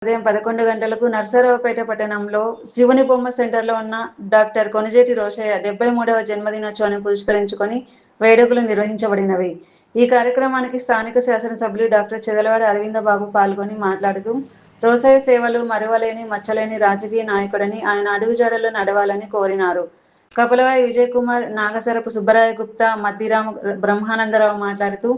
ఉదయం 11 గంటలకు నర్సరావుపేట పట్టణంలో శివుని బొమ్మ సెంటర్లో ఉన్న డాక్టర్ కొణిజేటి రోషయ్య 73వ జన్మదినోత్సవాన్ని పురస్కరించుకొని వేడుకలు నిర్వహించబడినవి. ఈ కార్యక్రమానికి స్థానిక శాసనసభ్యులు డాక్టర్ చెదలవాడ అరవిందబాబు పాల్గొని మాట్లాడుతూ, రోసయ్య సేవలు మరువలేని మచ్చలేని రాజకీయ నాయకుడని, ఆయన అడుగుజాడల్లో నడవాలని కోరినారు. కపలవాయి విజయ్ కుమార్, నాగసరపు సుబ్బరాయ గుప్తా, మద్దిరామ బ్రహ్మానందరావు మాట్లాడుతూ,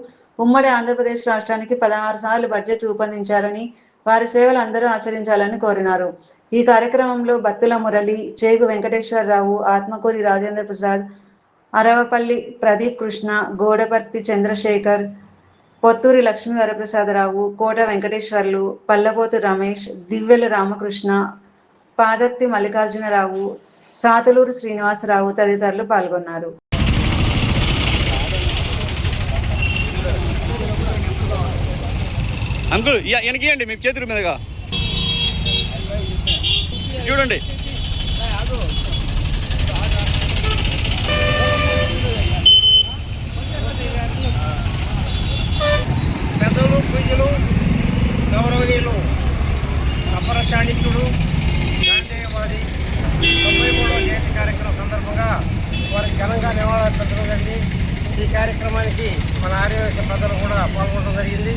ఉమ్మడి ఆంధ్రప్రదేశ్ రాష్ట్రానికి 16 సార్లు బడ్జెట్ రూపొందించారని, వారి సేవలు అందరూ ఆచరించాలని కోరినారు. ఈ కార్యక్రమంలో బత్తుల మురళి, చేగు వెంకటేశ్వరరావు, ఆత్మకూరి రాజేంద్ర ప్రసాద్, అరవపల్లి ప్రదీప్ కృష్ణ, గోడపర్తి చంద్రశేఖర్, పొత్తూరి లక్ష్మీ వరప్రసాదరావు, కోట వెంకటేశ్వర్లు, పల్లపోతు రమేష్, దివ్వెల రామకృష్ణ, పాదర్తి మల్లికార్జునరావు, సాతులూరు శ్రీనివాసరావు తదితరులు పాల్గొన్నారు. అంకుల్ వెనకియండి, మీకు చేతుల మీదుగా చూడండి. పెద్దలు పూజలు గౌరవనీయులు అపర చాణిక్యుడు గాంధేయవాది 93వ జయంతి కార్యక్రమం సందర్భంగా వారికి ఘనంగా నివాళులర్పించడం జరిగింది. ఈ కార్యక్రమానికి మన ఆర్యవేశ ప్రజలు కూడా పాల్గొనడం జరిగింది.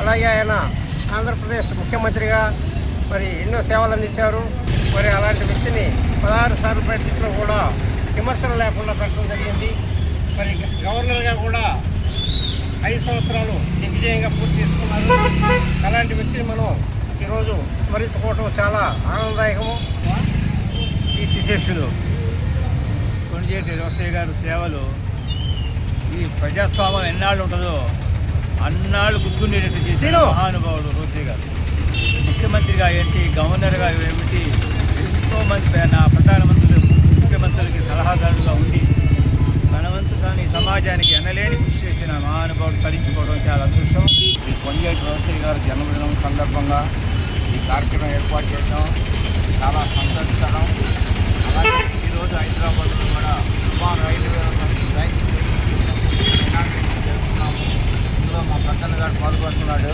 అలాగే ఆయన ఆంధ్రప్రదేశ్ ముఖ్యమంత్రిగా మరి ఎన్నో సేవలు అందించారు. మరి అలాంటి వ్యక్తిని 16 సార్లు ప్రయత్నించడం కూడా విమర్శలు లేకుండా పెట్టడం జరిగింది. మరి గవర్నర్గా కూడా 5 సంవత్సరాలు దిగ్విజయంగా పూర్తి చేసుకున్నారు. అలాంటి వ్యక్తిని మనం ఈరోజు స్మరించుకోవటం చాలా ఆనందదాయకము. కీర్తిశేషులు కొణిజేటి రోసయ్య గారి సేవలు ఈ ప్రజాస్వామ్యం ఎన్నాళ్ళు ఉంటుందో అన్నాళ్ళు గుర్తుండేటట్టు చేసిన మహానుభావుడు రోసయ్య గారు. ముఖ్యమంత్రిగా ఏంటి, గవర్నర్గా ఏమిటి, ఎంతో మంచి ప్రధానమంత్రులు ముఖ్యమంత్రులకి సలహాదారులుగా ఉండి తన వంతు కానీ సమాజానికి ఎనలేని కృషి చేసిన మహానుభావుడు తరించుకోవడం చాలా అదృష్టం. ఈ కొణిజేటి రోసయ్య గారి జన్మదినం సందర్భంగా ఈ కార్యక్రమం ఏర్పాటు చేయడం చాలా సంతోషకరం. అలాగే ఈరోజు హైదరాబాద్లో కూడా సుమారు 5,000 మంది చేస్తున్నాము. ఇందులో మా ప్రకన్న గారు పాల్గొంటున్నాడు.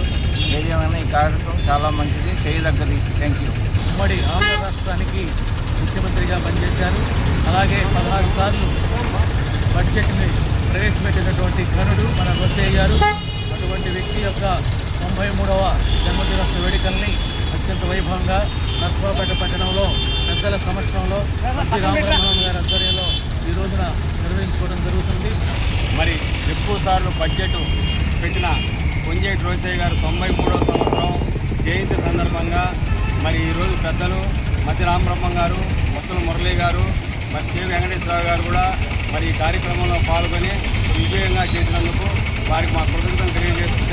ఏదేమైనా ఈ కార్యక్రమం చాలా మంచిది, చేయదగ్గది. Thank you. ఉమ్మడి ఆంధ్ర రాష్ట్రానికి ముఖ్యమంత్రిగా పనిచేశారు. అలాగే 16 సార్లు బడ్జెట్ని ప్రవేశపెట్టినటువంటి ఘనుడు మన రోసయ్య గారు. అటువంటి వ్యక్తి యొక్క 93వ జన్మదినోత్సవ వేడుకల్ని అత్యంత వైభవంగా నర్సరావుపేట పట్టణంలో పెద్దల సమక్షంలో రామబ్రహ్మానంద గారి ఆధ్వర్యంలో ఈ రోజున నిర్వహించుకోవడం జరుగుతుంది. మరి ఎక్కువ సార్లు బడ్జెట్ పెట్టిన కొణిజేటి రోసయ్య గారు 93వ సంవత్సరం జయంతి సందర్భంగా మరి ఈరోజు పెద్దలు మధ్య రామబ్రహ్మం గారు, బత్తుల మురళి గారు, మరి చేగు వెంకటేశ్వరరావు గారు కూడా మరి ఈ కార్యక్రమంలో పాల్గొని విజయంగా చేసినందుకు వారికి మా కృతజ్ఞతలు తెలియజేస్తూ